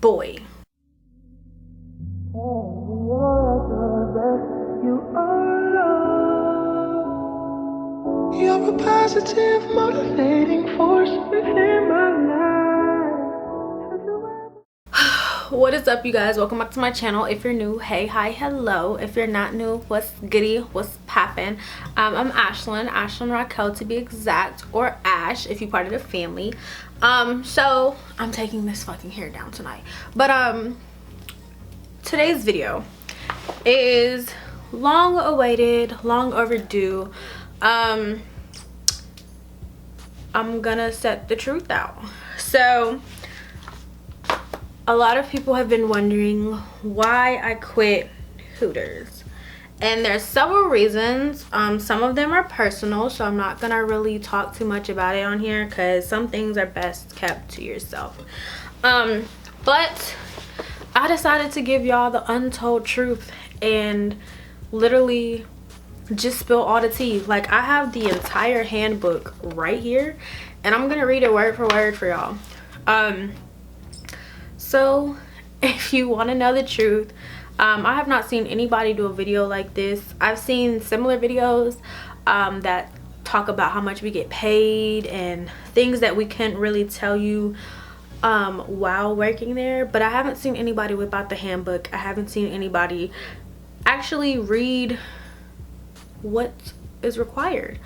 boy. You're a positive, motivating force within my life. What is up, you guys? Welcome back to my channel. If you're new, hey, hi, hello. If you're not new, what's goody, what's poppin'? I'm Ashlyn Raquel to be exact, or Ash if you're part of the family. So I'm taking this fucking hair down tonight, but today's video is long awaited, long overdue. I'm gonna set the truth out. So a lot of people have been wondering why I quit Hooters, and there's several reasons. Some of them are personal, so I'm not gonna really talk too much about it on here because some things are best kept to yourself. But I decided to give y'all the untold truth and literally just spill all the tea. Like, I have the entire handbook right here and I'm gonna read it word for word for y'all. So if you want to know the truth, I have not seen anybody do a video like this. I've seen similar videos that talk about how much we get paid and things that we can't really tell you while working there, but I haven't seen anybody whip out the handbook. I haven't seen anybody actually read what is required.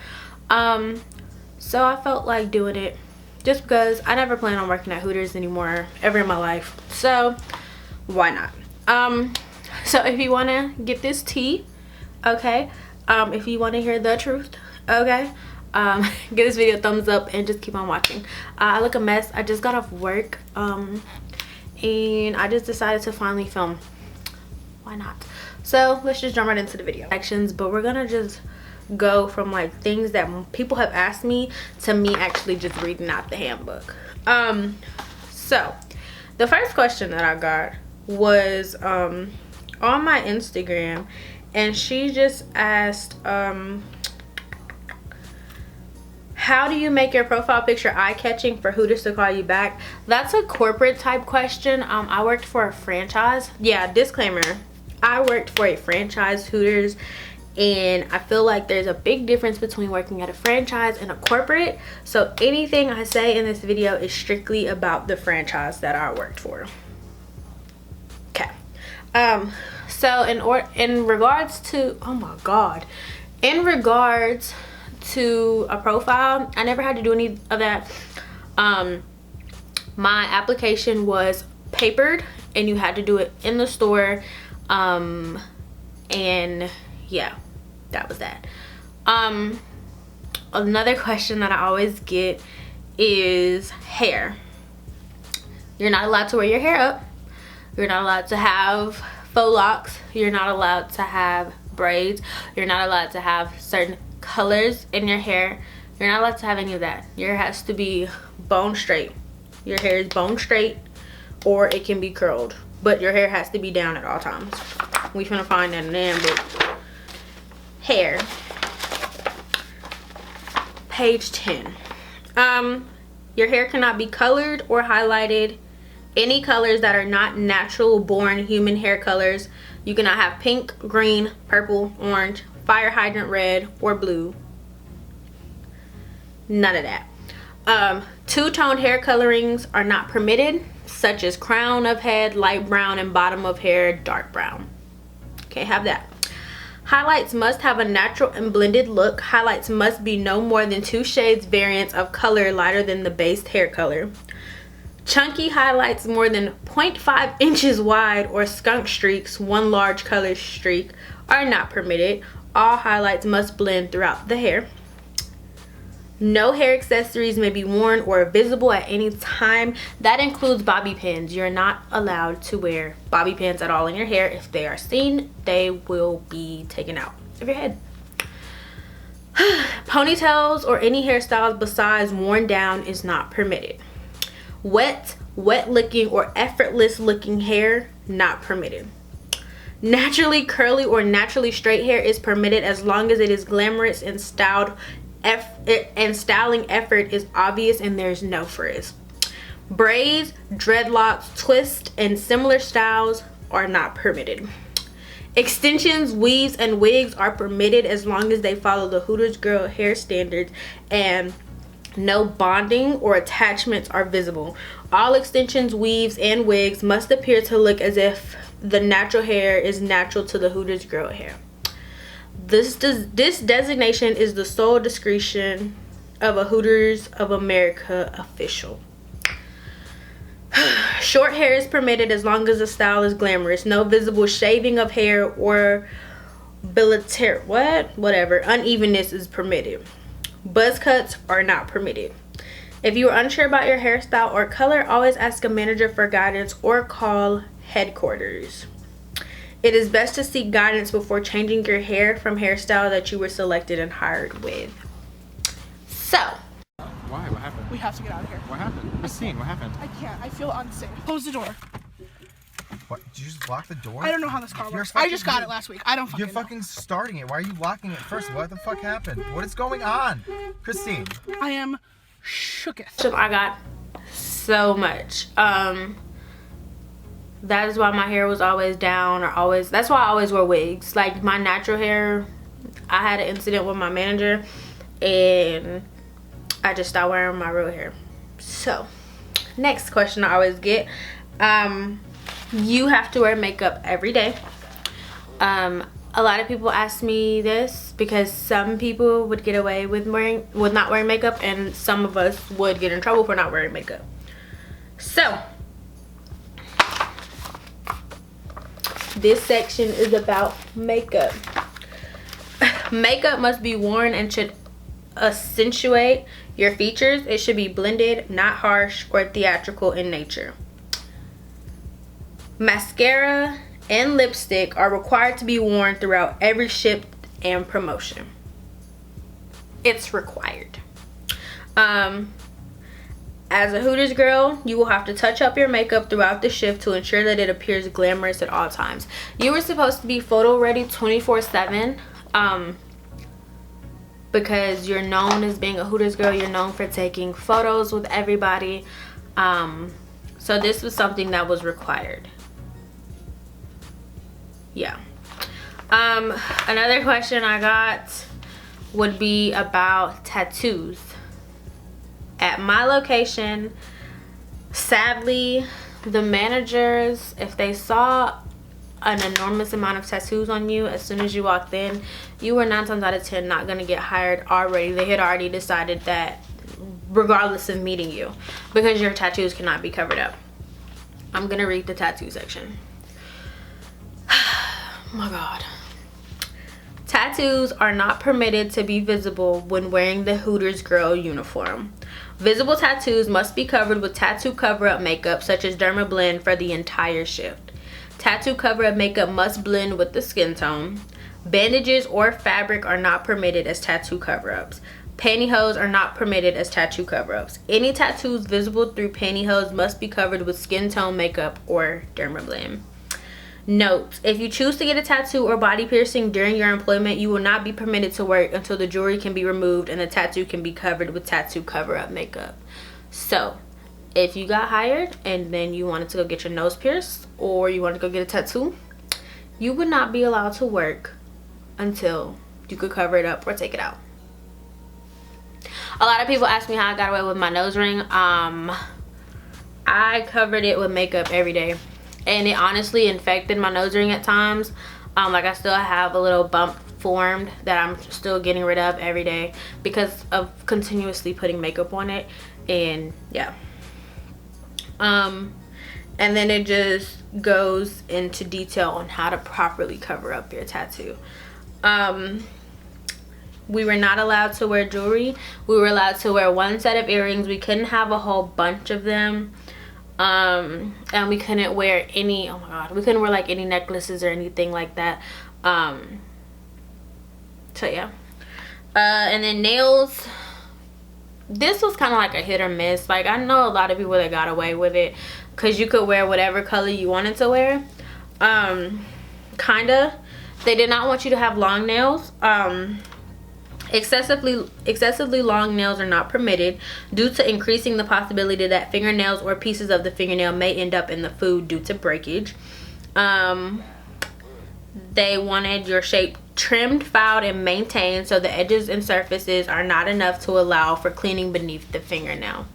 So I felt like doing it just because I never plan on working at Hooters anymore ever in my life, so why not? So if you want to get this tea, okay, if you want to hear the truth, okay, give this video a thumbs up and just keep on watching. I look a mess. I just got off work and I just decided to finally film. Why not? So let's just jump right into the video sections, but we're gonna just go from like things that people have asked me to me actually just reading out the handbook. So the first question that I got was on my Instagram, and she just asked, how do you make your profile picture eye-catching for Hooters to call you back? That's a corporate type question. I worked for a franchise. Yeah, disclaimer, I worked for a franchise, Hooters, and I feel like there's a big difference between working at a franchise and a corporate. So anything I say in this video is strictly about the franchise that I worked for. Okay. So in regards to, oh my god, in regards to a profile, I never had to do any of that. My application was papered and you had to do it in the store, and yeah, that was that. Another question that I always get is hair. You're not allowed to wear your hair up. You're not allowed to have faux locks. You're not allowed to have braids. You're not allowed to have certain colors in your hair. You're not allowed to have any of that. Your hair has to be bone straight. Your hair is bone straight, or it can be curled, but your hair has to be down at all times. We finna find that in the handbook. Hair, page 10. Your hair cannot be colored or highlighted. Any colors that are not natural born human hair colors. You cannot have pink, green, purple, orange, fire hydrant red, or blue. None of that. Two-tone hair colorings are not permitted, such as crown of head, light brown, and bottom of hair, dark brown. Can't have that. Highlights must have a natural and blended look. Highlights must be no more than 2 shades variants of color lighter than the base hair color. Chunky highlights more than 0.5 inches wide or skunk streaks, 1 large color streak, are not permitted. All highlights must blend throughout the hair. No hair accessories may be worn or visible at any time. That includes bobby pins. You're not allowed to wear bobby pins at all in your hair. If they are seen, they will be taken out of your head. Ponytails or any hairstyles besides worn down is not permitted. Wet looking or effortless looking hair, not permitted. Naturally curly or naturally straight hair is permitted as long as it is glamorous and styling effort is obvious and there's no frizz. Braids, dreadlocks, twists, and similar styles are not permitted. Extensions, weaves, and wigs are permitted as long as they follow the Hooters girl hair standards and no bonding or attachments are visible. All extensions, weaves, and wigs must appear to look as if the natural hair is natural to the Hooters girl hair. This designation is the sole discretion of a Hooters of America official. Short hair is permitted as long as the style is glamorous. No visible shaving of hair or unevenness is permitted. Buzz cuts are not permitted. If you are unsure about your hairstyle or color, always ask a manager for guidance or call headquarters. It is best to seek guidance before changing your hair from hairstyle that you were selected and hired with. So, why? What happened? We have to get out of here. What happened? Christine, what happened? I can't. I feel unsafe. Close the door. What? Did you just lock the door? I don't know how this car works. I just got it last week. I don't fucking You're fucking starting it. Why are you locking it first? What the fuck happened? What is going on? Christine. I am shooketh. I got so much. That is why my hair was always down that's why I always wear wigs. Like my natural hair, I had an incident with my manager and I just stopped wearing my real hair. So, next question I always get. You have to wear makeup every day. A lot of people ask me this because some people would get away with not wearing makeup and some of us would get in trouble for not wearing makeup. So, this section is about makeup. Makeup must be worn and should accentuate your features. It should be blended, not harsh or theatrical in nature. Mascara and lipstick are required to be worn throughout every shift and promotion. It's required. As a Hooters girl, you will have to touch up your makeup throughout the shift to ensure that it appears glamorous at all times. You were supposed to be photo ready 24/7 because you're known as being a Hooters girl. You're known for taking photos with everybody. So this was something that was required. Yeah. Another question I got would be about tattoos. At my location, sadly, the managers, if they saw an enormous amount of tattoos on you as soon as you walked in, you were 9 times out of 10 not going to get hired already. They had already decided that regardless of meeting you, because your tattoos cannot be covered up. I'm going to read the tattoo section. Oh my God. Tattoos are not permitted to be visible when wearing the Hooters girl uniform. Visible tattoos must be covered with tattoo cover-up makeup such as Dermablend for the entire shift. Tattoo cover-up makeup must blend with the skin tone. Bandages or fabric are not permitted as tattoo cover-ups. Pantyhose are not permitted as tattoo cover-ups. Any tattoos visible through pantyhose must be covered with skin tone makeup or Dermablend. Note: if you choose to get a tattoo or body piercing during your employment, you will not be permitted to work until the jewelry can be removed and the tattoo can be covered with tattoo cover-up makeup. So, if you got hired and then you wanted to go get your nose pierced or you wanted to go get a tattoo, you would not be allowed to work until you could cover it up or take it out. A lot of people ask me how I got away with my nose ring. I covered it with makeup every day. And it honestly infected my nose ring at times. Like I still have a little bump formed that I'm still getting rid of every day because of continuously putting makeup on it. And yeah. And then it just goes into detail on how to properly cover up your tattoo. We were not allowed to wear jewelry. We were allowed to wear one set of earrings. We couldn't have a whole bunch of them. And we couldn't wear any, oh my God, we couldn't wear like any necklaces or anything like that. So yeah. And then nails, this was kind of like a hit or miss. Like I know a lot of people that got away with it because you could wear whatever color you wanted to wear. Kinda. They did not want you to have long nails. Excessively long nails are not permitted due to increasing the possibility that fingernails or pieces of the fingernail may end up in the food due to breakage. They wanted your shape trimmed, filed, and maintained so the edges and surfaces are not enough to allow for cleaning beneath the fingernail.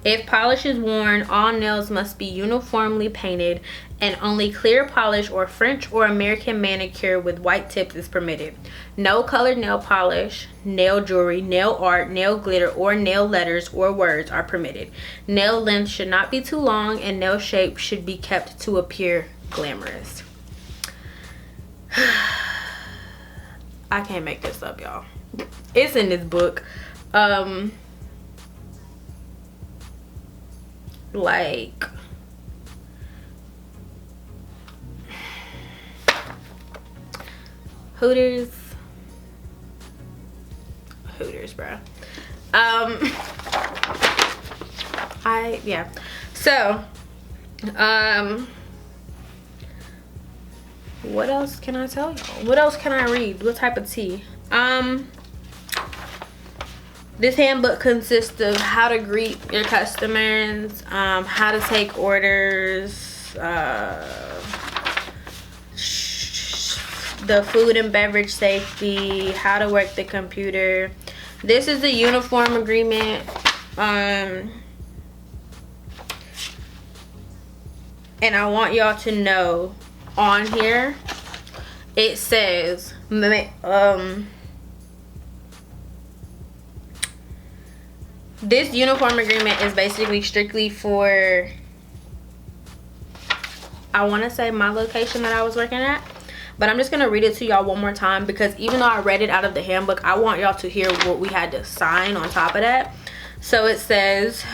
If polish is worn, all nails must be uniformly painted, and only clear polish or French or American manicure with white tips is permitted. No colored nail polish, nail jewelry, nail art, nail glitter, or nail letters or words are permitted. Nail length should not be too long, and nail shape should be kept to appear glamorous. I can't make this up, y'all. It's in this book. Like, Hooters, bro. Yeah. So, what else can I tell y'all? What else can I read? What type of tea? This handbook consists of how to greet your customers, how to take orders, the food and beverage safety, how to work the computer. This is the uniform agreement. And I want y'all to know on here, it says, this uniform agreement is basically strictly for, I want to say, my location that I was working at. But I'm just going to read it to y'all one more time, because even though I read it out of the handbook, I want y'all to hear what we had to sign on top of that. So it says,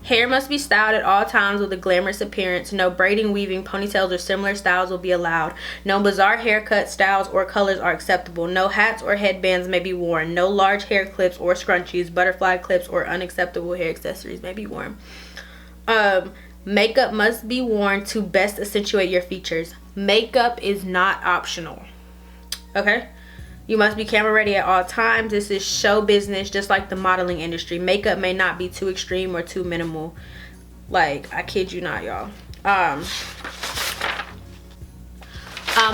hair must be styled at all times with a glamorous appearance. No braiding, weaving, ponytails, or similar styles will be allowed. No bizarre haircut styles or colors are acceptable. No hats or headbands may be worn. No large hair clips or scrunchies, butterfly clips, or unacceptable hair accessories may be worn. Makeup must be worn to best accentuate your features. Makeup is not optional. Okay? You must be camera ready at all times. This is show business, just like the modeling industry. Makeup may not be too extreme or too minimal. Like, I kid you not, y'all.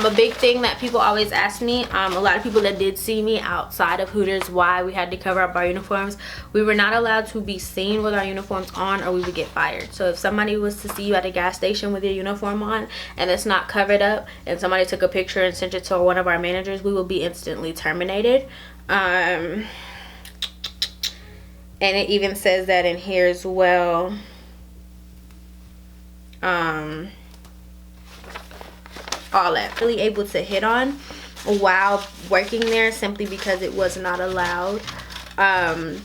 A big thing that people always ask me, a lot of people that did see me outside of Hooters, why we had to cover up our uniforms. We were not allowed to be seen with our uniforms on, or we would get fired. So if somebody was to see you at a gas station with your uniform on and it's not covered up, and somebody took a picture and sent it to one of our managers, we will be instantly terminated. And it even says that in here as well. All that really able to hit on while working there, simply because it was not allowed. But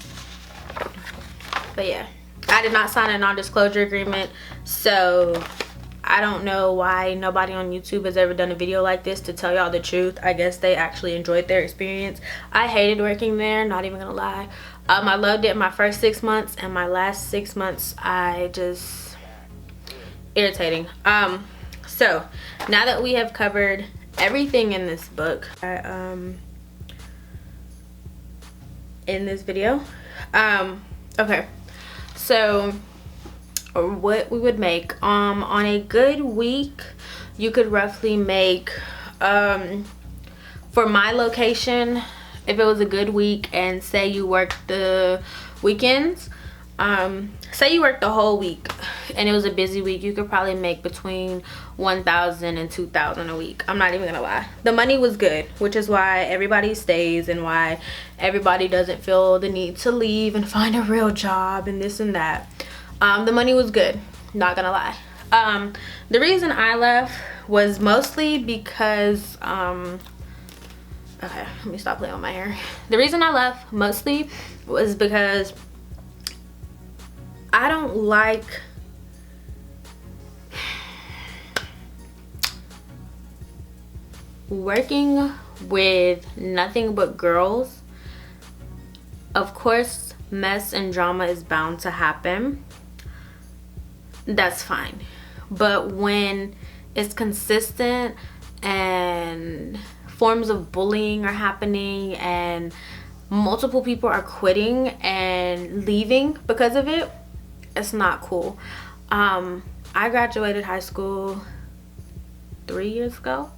yeah, I did not sign a non-disclosure agreement, so I don't know why nobody on YouTube has ever done a video like this to tell y'all the truth. I guess they actually enjoyed their experience. I hated working there, not even gonna lie. I loved it my first 6 months, and my last 6 months I just irritating. So now that we have covered everything in this book, in this video, okay, so what we would make on a good week, you could roughly make, for my location, if it was a good week and say you worked the weekends, say you worked the whole week and it was a busy week, you could probably make between $1,000 and $2,000 a week. I'm not even gonna lie. The money was good, which is why everybody stays and why everybody doesn't feel the need to leave and find a real job and this and that. The money was good, not gonna lie. The reason I left was mostly because okay, let me stop playing with my hair. The reason I left mostly was because I don't like working with nothing but girls. Of course, mess and drama is bound to happen. That's fine. But when it's consistent and forms of bullying are happening and multiple people are quitting and leaving because of it, it's not cool. I graduated high school 3 years ago,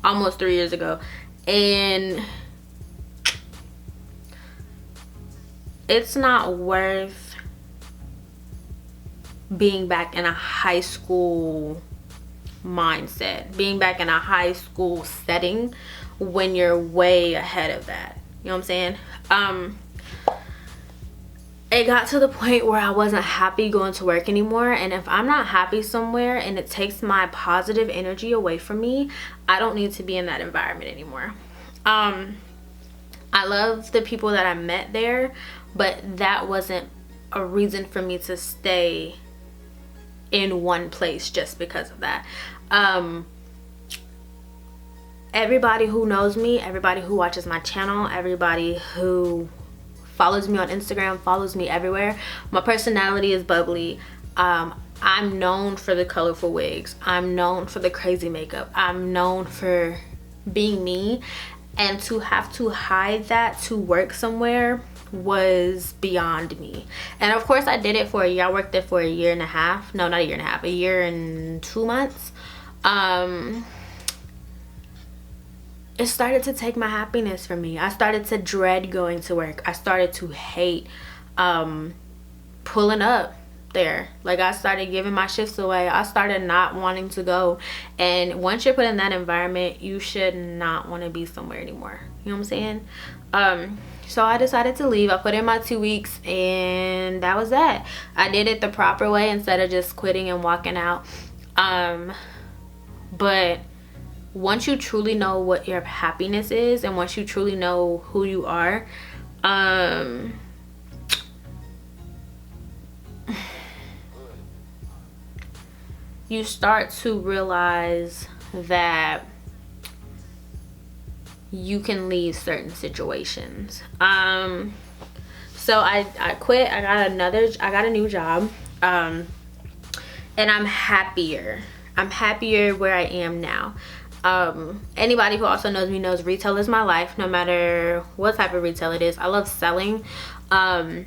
almost 3 years ago, and it's not worth being back in a high school mindset, being back in a high school setting when you're way ahead of that. You know what I'm saying? It got to the point where I wasn't happy going to work anymore, and if I'm not happy somewhere and it takes my positive energy away from me, I don't need to be in that environment anymore. I love the people that I met there, but that wasn't a reason for me to stay in one place just because of that. Everybody who knows me, everybody who watches my channel, everybody who follows me on Instagram, follows me everywhere, my personality is bubbly. I'm known for the colorful wigs, I'm known for the crazy makeup, I'm known for being me, and to have to hide that to work somewhere was beyond me. And of course I did it for a year. I worked there for a year and a half. No, not a year and a half, a year and 2 months. It started to take my happiness from me. I started to dread going to work. I started to hate pulling up there. Like, I started giving my shifts away. I started not wanting to go. And once you're put in that environment, you should not want to be somewhere anymore. You know what I'm saying? So I decided to leave. I put in my 2 weeks, and that was that. I did it the proper way instead of just quitting and walking out. But once you truly know what your happiness is, and once you truly know who you are, you start to realize that you can leave certain situations. So I quit. I got a new job, and I'm happier. I'm happier where I am now. Anybody who also knows me knows retail is my life, no matter what type of retail it is. I love selling, and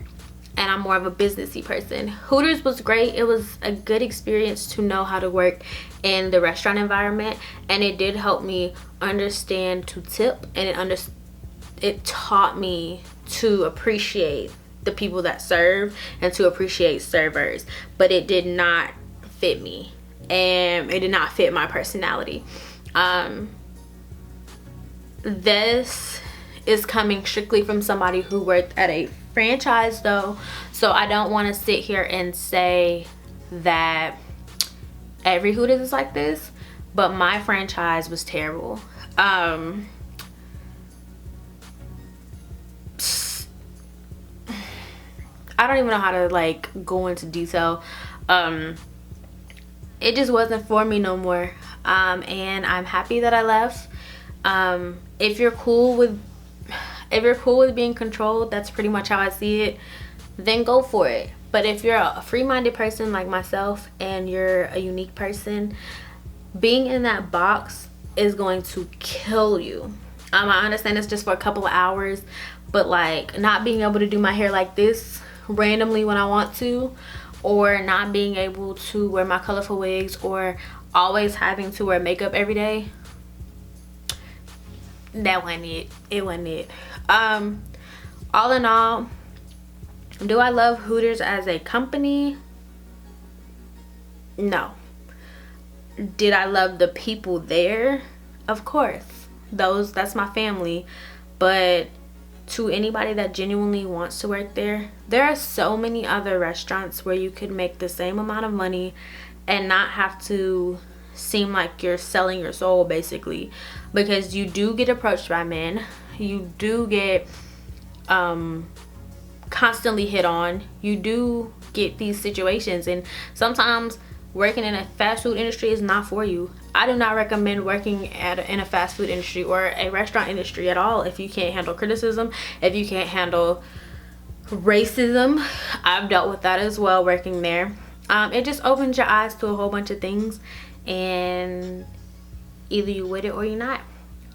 I'm more of a businessy person. Hooters was great. It was a good experience to know how to work in the restaurant environment, and it did help me understand to tip, and it taught me to appreciate the people that serve and to appreciate servers. But it did not fit me, and it did not fit my personality. This is coming strictly from somebody who worked at a franchise though, so I don't want to sit here and say that every Hooters is like this, but my franchise was terrible. I don't even know how to like go into detail. It just wasn't for me no more. And I'm happy that I left. If you're cool with being controlled, that's pretty much how I see it, then go for it. But if you're a free-minded person like myself and you're a unique person, being in that box is going to kill you. I understand it's just for a couple of hours, but like not being able to do my hair like this randomly when I want to, or not being able to wear my colorful wigs, or always having to wear makeup every day, that wasn't it. It wasn't it. All in all, do I love Hooters as a company? No. Did I love the people there? Of course. That's my family. But to anybody that genuinely wants to work there, there are so many other restaurants where you could make the same amount of money and not have to seem like you're selling your soul, basically. Because you do get approached by men, you do get constantly hit on, you do get these situations, and sometimes working in a fast food industry is not for you. I do not recommend working in a fast food industry or a restaurant industry at all if you can't handle criticism, if you can't handle racism. I've dealt with that as well working there. It just opens your eyes to a whole bunch of things, and either you with it or you're not.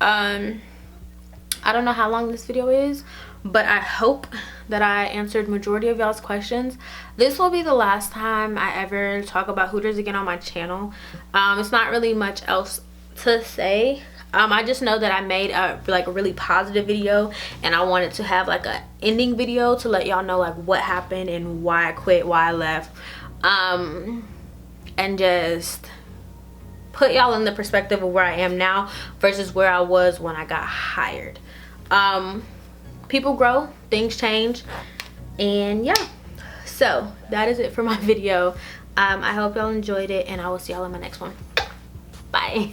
I don't know how long this video is, but I hope that I answered majority of y'all's questions. This will be the last time I ever talk about Hooters again on my channel. It's not really much else to say. I just know that I made a really positive video, and I wanted to have like a ending video to let y'all know like what happened and why I quit, why I left, and just put y'all in the perspective of where I am now versus where I was when I got hired. People grow, things change, and yeah, so that is it for my video. I hope y'all enjoyed it, and I will see y'all in my next one. Bye.